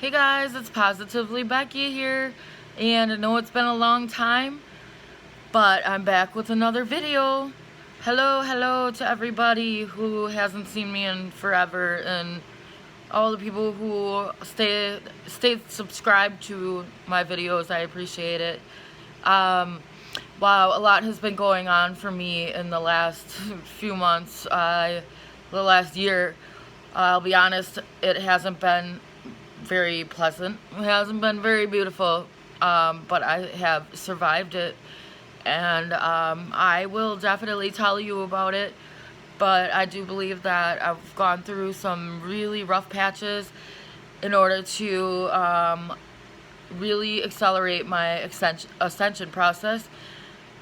Hey guys, it's Positively Becky here, and I know it's been a long time, but I'm back with another video. Hello to everybody who hasn't seen me in forever, and all the people who stay subscribed to my videos. I appreciate it. Um, wow, a lot has been going on for me in the last few months, the last year. I'll be honest, it hasn't been very pleasant. It hasn't been very beautiful, but I have survived it, and I will definitely tell you about it. But I do believe that I've gone through some really rough patches in order to really accelerate my ascension process.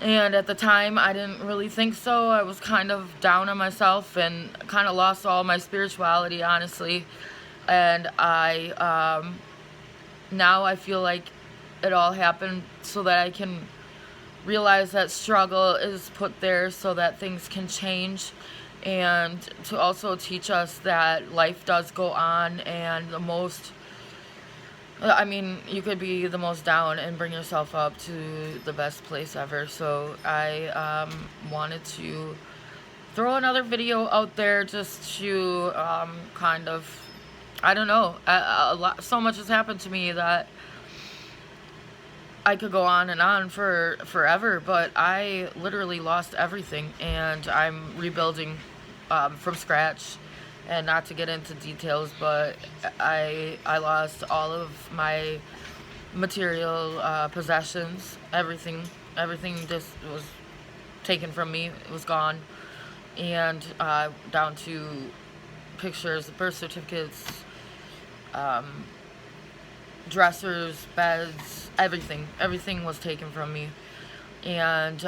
And at the time, I didn't really think so. I was kind of down on myself and kind of lost all my spirituality, honestly. And now I feel like it all happened so that I can realize that struggle is put there so that things can change, and to also teach us that life does go on, and you could be the most down and bring yourself up to the best place ever. So I wanted to throw another video out there just to kind of, I don't know, so much has happened to me that I could go on and on for forever, but I literally lost everything, and I'm rebuilding from scratch. And not to get into details, but I lost all of my material possessions. Everything just was taken from me. It was gone, and down to pictures, birth certificates, dressers, beds, everything was taken from me. And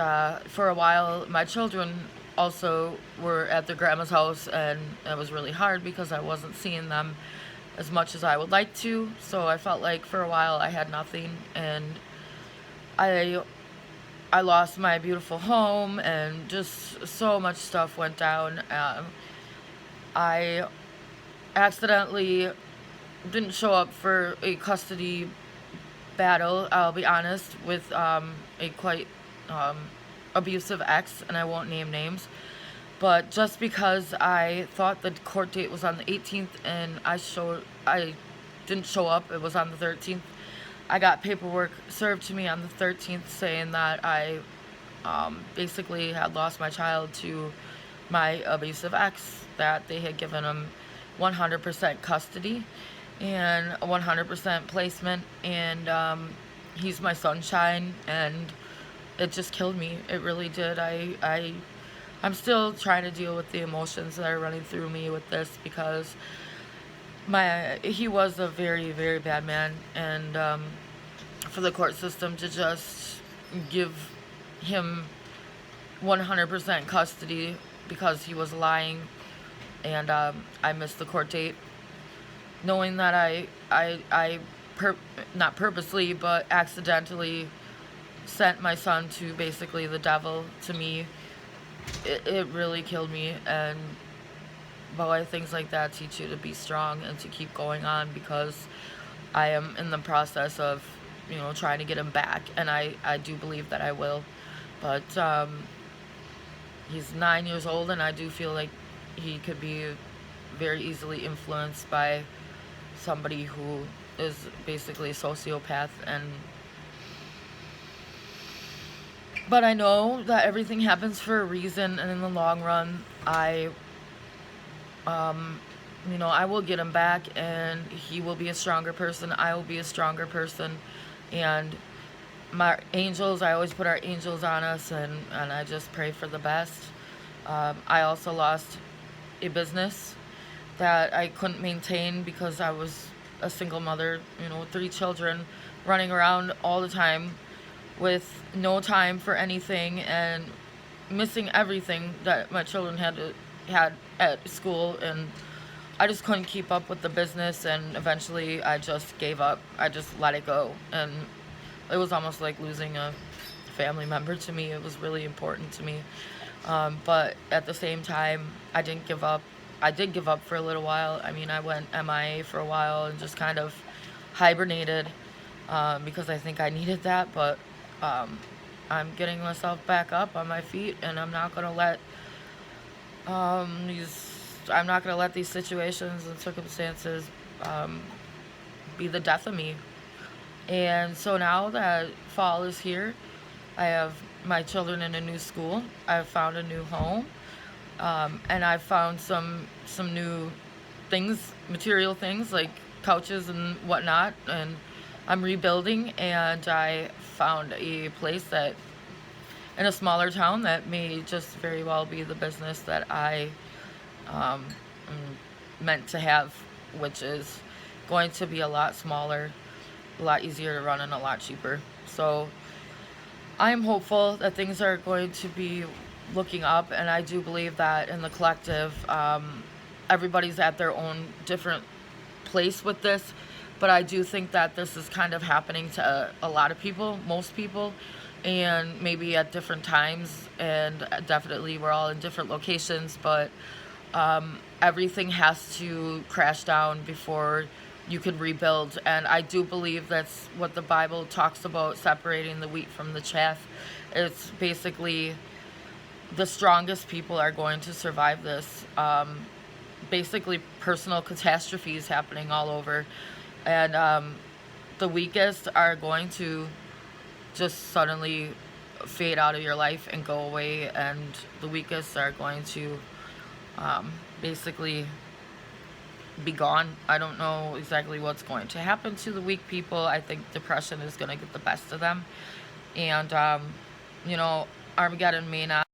for a while, my children also were at their grandma's house, and it was really hard because I wasn't seeing them as much as I would like to. So I felt like for a while I had nothing, and I lost my beautiful home, and just so much stuff went down. I accidentally didn't show up for a custody battle, I'll be honest, with a quite abusive ex, and I won't name names. But just because I thought the court date was on the 18th and I didn't show up, it was on the 13th. I got paperwork served to me on the 13th saying that I basically had lost my child to my abusive ex, that they had given him 100% custody and 100% placement, and he's my sunshine, and it just killed me. It really did. I'm still trying to deal with the emotions that are running through me with this, because he was a very, very bad man, and for the court system to just give him 100% custody because he was lying, and I missed the court date, knowing that not purposely, but accidentally sent my son to basically the devil to me. It really killed me, and boy, things like that teach you to be strong and to keep going on, because I am in the process of, trying to get him back, and I do believe that I will. But he's 9 years old, and I do feel like he could be very easily influenced by somebody who is basically a sociopath. But I know that everything happens for a reason, and in the long run, I will get him back, and he will be a stronger person. I will be a stronger person, and my angels, I always put our angels on us, and I just pray for the best. I also lost a business that I couldn't maintain because I was a single mother, with 3 children, running around all the time with no time for anything, and missing everything that my children had at school, and I just couldn't keep up with the business, and eventually I just gave up. I just let it go, and it was almost like losing a family member to me. It was really important to me, but at the same time, I didn't give up. I did give up for a little while. I went MIA for a while and just kind of hibernated because I think I needed that, but I'm getting myself back up on my feet, and these I'm not gonna let these situations and circumstances be the death of me. And so now that fall is here, I have my children in a new school. I've found a new home, and I've found some new things, material things like couches and whatnot. And I'm rebuilding, and I found a place that in a smaller town that may just very well be the business that I am meant to have, which is going to be a lot smaller, a lot easier to run, and a lot cheaper. So I am hopeful that things are going to be looking up, and I do believe that in the collective, everybody's at their own different place with this, but I do think that this is kind of happening to a lot of people, most people, and maybe at different times, and definitely we're all in different locations, but everything has to crash down before you could rebuild. And I do believe that's what the Bible talks about, separating the wheat from the chaff. It's basically the strongest people are going to survive this. Basically personal catastrophes happening all over, and the weakest are going to just suddenly fade out of your life and go away, and the weakest are going to basically be gone. I don't know exactly what's going to happen to the weak people. I think depression is going to get the best of them, and Armageddon may not